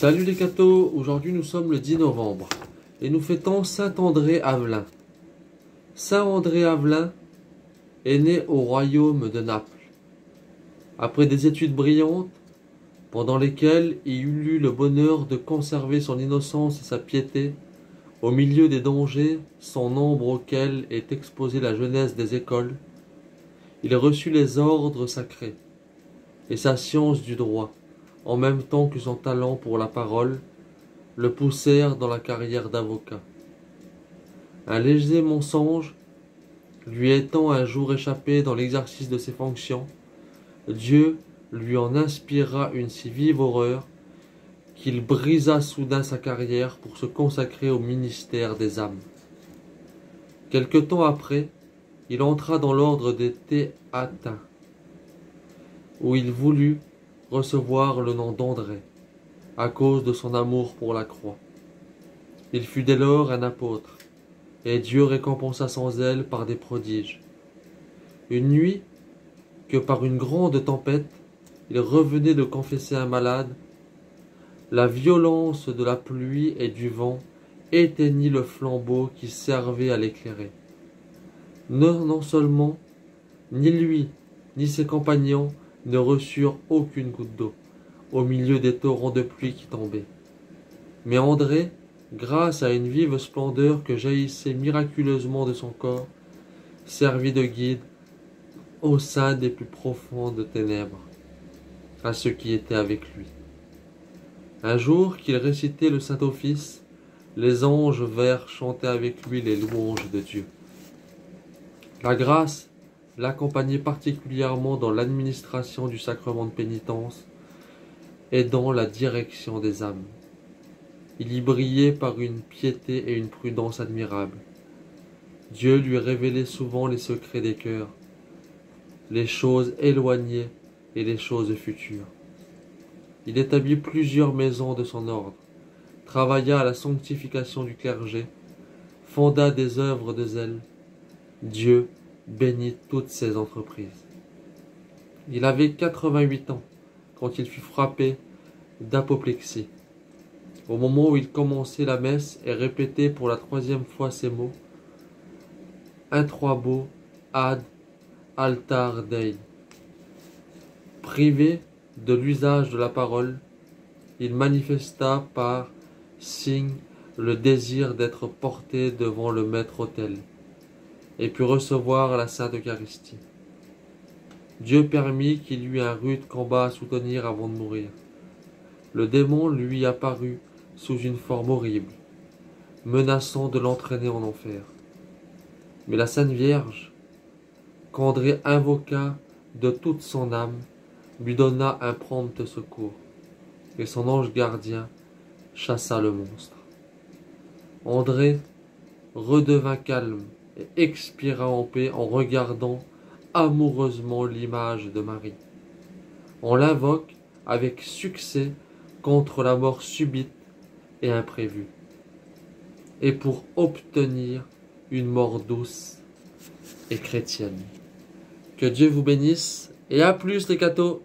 Salut les cathos, aujourd'hui nous sommes le 10 novembre et nous fêtons Saint André Avelin. Saint André Avelin est né au royaume de Naples. Après des études brillantes, pendant lesquelles il eut le bonheur de conserver son innocence et sa piété, au milieu des dangers sans nombre auxquels est exposée la jeunesse des écoles, il reçut les ordres sacrés et sa science du droit, en même temps que son talent pour la parole, le poussèrent dans la carrière d'avocat. Un léger mensonge lui étant un jour échappé dans l'exercice de ses fonctions, Dieu lui en inspira une si vive horreur qu'il brisa soudain sa carrière pour se consacrer au ministère des âmes. Quelque temps après, il entra dans l'ordre des Théatins, où il voulut recevoir le nom d'André, à cause de son amour pour la croix. Il fut dès lors un apôtre, et Dieu récompensa son zèle par des prodiges. Une nuit, que par une grande tempête, il revenait de confesser un malade, la violence de la pluie et du vent éteignit le flambeau qui servait à l'éclairer. Non seulement, ni lui, ni ses compagnons ne reçurent aucune goutte d'eau, au milieu des torrents de pluie qui tombaient. Mais André, grâce à une vive splendeur que jaillissait miraculeusement de son corps, servit de guide au sein des plus profondes ténèbres, à ceux qui étaient avec lui. Un jour qu'il récitait le Saint-Office, les anges vinrent chanter avec lui les louanges de Dieu. La grâce l'accompagnait particulièrement dans l'administration du sacrement de pénitence et dans la direction des âmes. Il y brillait par une piété et une prudence admirables. Dieu lui révélait souvent les secrets des cœurs, les choses éloignées et les choses futures. Il établit plusieurs maisons de son ordre, travailla à la sanctification du clergé, fonda des œuvres de zèle. Dieu bénit toutes ses entreprises. Il avait 88 ans quand il fut frappé d'apoplexie. Au moment où il commençait la messe et répétait pour la 3e fois ces mots: Introabo ad altar Dei. Privé de l'usage de la parole, il manifesta par signe le désir d'être porté devant le maître-autel et put recevoir la Sainte Eucharistie. Dieu permit qu'il eût un rude combat à soutenir avant de mourir. Le démon lui apparut sous une forme horrible, menaçant de l'entraîner en enfer. Mais la Sainte Vierge, qu'André invoqua de toute son âme, lui donna un prompt secours, et son ange gardien chassa le monstre. André redevint calme et expira en paix en regardant amoureusement l'image de Marie. On l'invoque avec succès contre la mort subite et imprévue, et pour obtenir une mort douce et chrétienne. Que Dieu vous bénisse, et à plus les cathos!